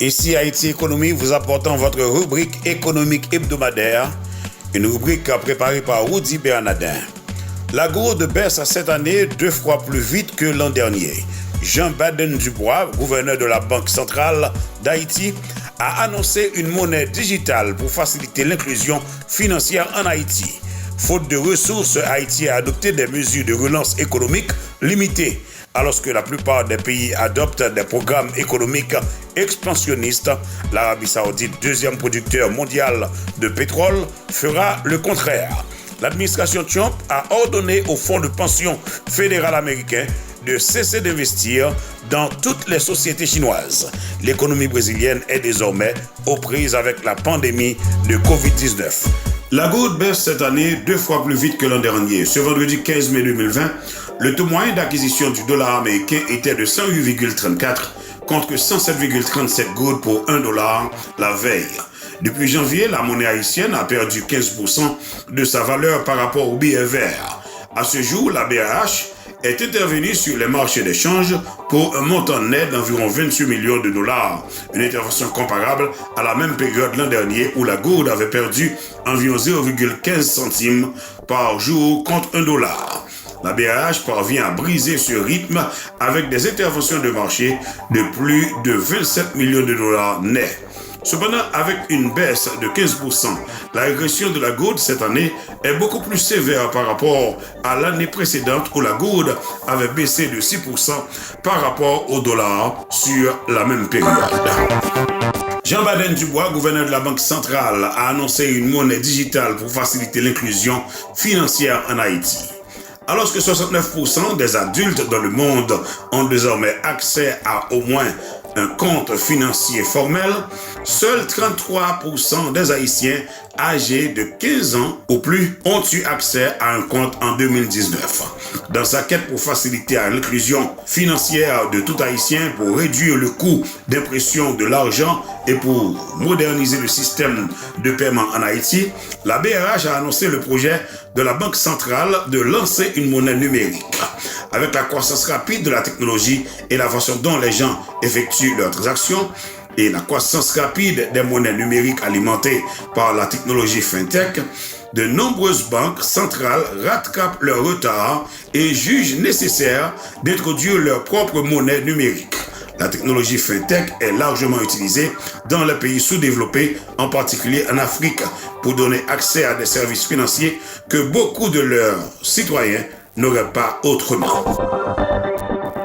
Ici Haïti Économie vous apportant votre rubrique économique hebdomadaire, une rubrique préparée par Rudy Bernardin. La gourde baisse cette année 2 fois plus vite que l'an dernier. Jean Baden-Dubois, gouverneur de la Banque centrale d'Haïti, a annoncé une monnaie digitale pour faciliter l'inclusion financière en Haïti. Faute de ressources, Haïti a adopté des mesures de relance économique limitées. Alors que la plupart des pays adoptent des programmes économiques expansionnistes, l'Arabie Saoudite, deuxième producteur mondial de pétrole, fera le contraire. L'administration Trump a ordonné au fonds de pension fédéral américain de cesser d'investir dans toutes les sociétés chinoises. L'économie brésilienne est désormais aux prises avec la pandémie de Covid-19. La gourde baisse cette année 2 fois plus vite que l'an dernier. Ce vendredi 15 mai 2020, le taux moyen d'acquisition du dollar américain était de 108,34 contre 107,37 gourdes pour 1 dollar la veille. Depuis janvier, la monnaie haïtienne a perdu 15% de sa valeur par rapport au billet vert. À ce jour, la BAH est intervenue sur les marchés d'échange pour un montant net d'environ 28 millions de dollars. Une intervention comparable à la même période l'an dernier où la gourde avait perdu environ 0,15 centimes par jour contre 1 dollar. La BAH parvient à briser ce rythme avec des interventions de marché de plus de 27 millions de dollars nets. Cependant, avec une baisse de 15%, la régression de la gourde cette année est beaucoup plus sévère par rapport à l'année précédente où la gourde avait baissé de 6% par rapport au dollar sur la même période. Jean Baden-Dubois, gouverneur de la Banque centrale, a annoncé une monnaie digitale pour faciliter l'inclusion financière en Haïti. Alors que 69% des adultes dans le monde ont désormais accès à au moins un compte financier formel, seuls 33% des Haïtiens âgés de 15 ans ou plus ont eu accès à un compte en 2019. Dans sa quête pour faciliter l'inclusion financière de tout Haïtien, pour réduire le coût d'impression de l'argent et pour moderniser le système de paiement en Haïti, la BRH a annoncé le projet de la Banque centrale de lancer une monnaie numérique. Avec la croissance rapide de la technologie et la façon dont les gens effectuent leurs transactions, et la croissance rapide des monnaies numériques alimentées par la technologie FinTech, de nombreuses banques centrales rattrapent leur retard et jugent nécessaire d'introduire leur propre monnaie numérique. La technologie FinTech est largement utilisée dans les pays sous-développés, en particulier en Afrique, pour donner accès à des services financiers que beaucoup de leurs citoyens n'auraient pas autrement.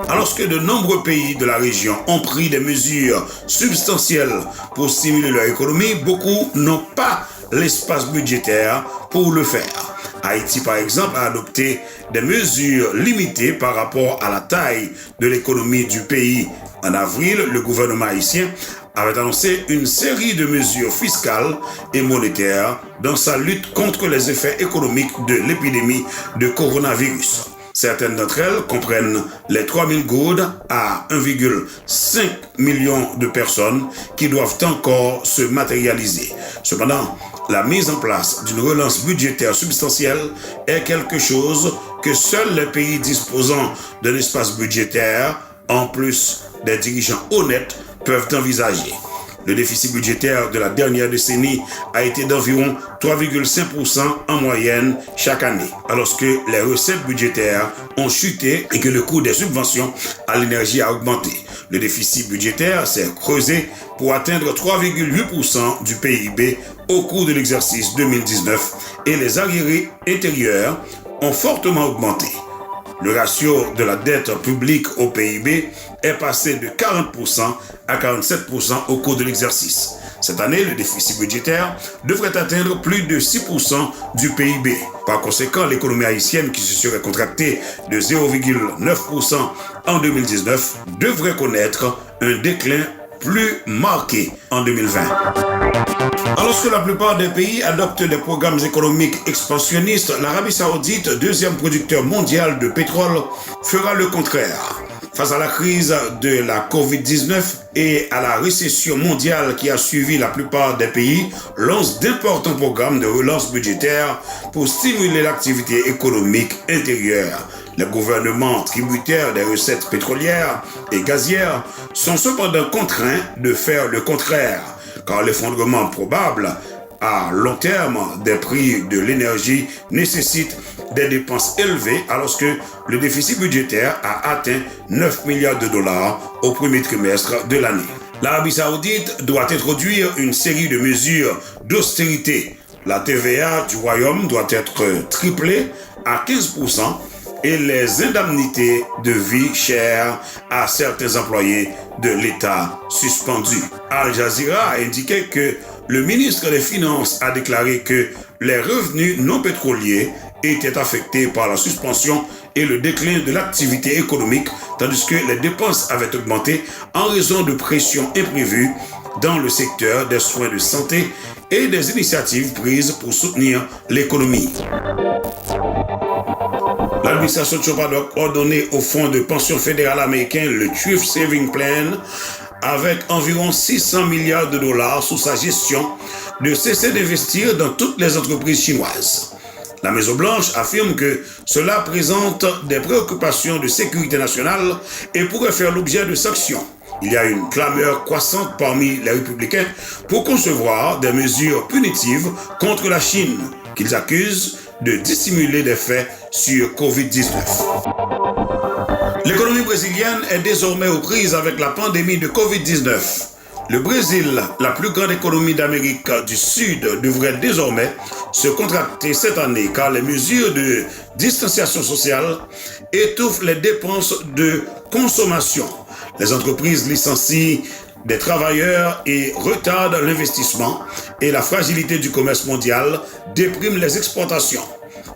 Alors que de nombreux pays de la région ont pris des mesures substantielles pour stimuler leur économie, beaucoup n'ont pas l'espace budgétaire pour le faire. Haïti, par exemple, a adopté des mesures limitées par rapport à la taille de l'économie du pays. En avril, le gouvernement haïtien avait annoncé une série de mesures fiscales et monétaires dans sa lutte contre les effets économiques de l'épidémie de coronavirus. Certaines d'entre elles comprennent les 3000 gourdes à 1,5 million de personnes qui doivent encore se matérialiser. Cependant, la mise en place d'une relance budgétaire substantielle est quelque chose que seuls les pays disposant d'un espace budgétaire, en plus des dirigeants honnêtes, peuvent envisager. Le déficit budgétaire de la dernière décennie a été d'environ 3,5% en moyenne chaque année, alors que les recettes budgétaires ont chuté et que le coût des subventions à l'énergie a augmenté. Le déficit budgétaire s'est creusé pour atteindre 3,8% du PIB au cours de l'exercice 2019 et les arriérés intérieurs ont fortement augmenté. Le ratio de la dette publique au PIB est passé de 40% à 47% au cours de l'exercice. Cette année, le déficit budgétaire devrait atteindre plus de 6% du PIB. Par conséquent, l'économie haïtienne, qui se serait contractée de 0,9% en 2019, devrait connaître un déclin plus marqué en 2020. Alors que la plupart des pays adoptent des programmes économiques expansionnistes, l'Arabie Saoudite, deuxième producteur mondial de pétrole, fera le contraire. Face à la crise de la COVID-19 et à la récession mondiale qui a suivi la plupart des pays, lance d'importants programmes de relance budgétaire pour stimuler l'activité économique intérieure. Les gouvernements tributaires des recettes pétrolières et gazières sont cependant contraints de faire le contraire, car l'effondrement probable à long terme des prix de l'énergie nécessite des dépenses élevées alors que le déficit budgétaire a atteint 9 milliards de dollars au premier trimestre de l'année. L'Arabie Saoudite doit introduire une série de mesures d'austérité. La TVA du royaume doit être triplée à 15% et les indemnités de vie chères à certains employés de l'État suspendus. Al Jazeera a indiqué que le ministre des Finances a déclaré que les revenus non pétroliers étaient affectés par la suspension et le déclin de l'activité économique, tandis que les dépenses avaient augmenté en raison de pressions imprévues dans le secteur des soins de santé et des initiatives prises pour soutenir l'économie. L'administration Trump a donc ordonné au fonds de pension fédéral américain, le Thrift Saving Plan, avec environ 600 milliards de dollars sous sa gestion, de cesser d'investir dans toutes les entreprises chinoises. La Maison-Blanche affirme que cela présente des préoccupations de sécurité nationale et pourrait faire l'objet de sanctions. Il y a une clameur croissante parmi les républicains pour concevoir des mesures punitives contre la Chine, qu'ils accusent de dissimuler des faits sur COVID-19. L'économie brésilienne est désormais aux prises avec la pandémie de COVID-19. Le Brésil, la plus grande économie d'Amérique du Sud, devrait désormais se contracter cette année car les mesures de distanciation sociale étouffent les dépenses de consommation. Les entreprises licencient des travailleurs et retardent l'investissement et la fragilité du commerce mondial déprime les exportations.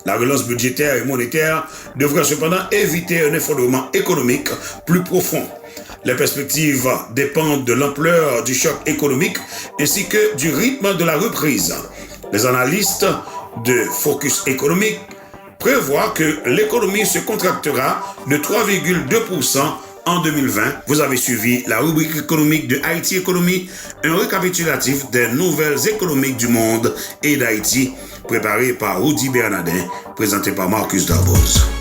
La relance budgétaire et monétaire devrait cependant éviter un effondrement économique plus profond. Les perspectives dépendent de l'ampleur du choc économique ainsi que du rythme de la reprise. Les analystes de Focus Economic prévoient que l'économie se contractera de 3,2% en 2020. Vous avez suivi la rubrique économique de Haïti Économie, un récapitulatif des nouvelles économiques du monde et d'Haïti, préparé par Rudy Bernardin, présenté par Marcus Darboz.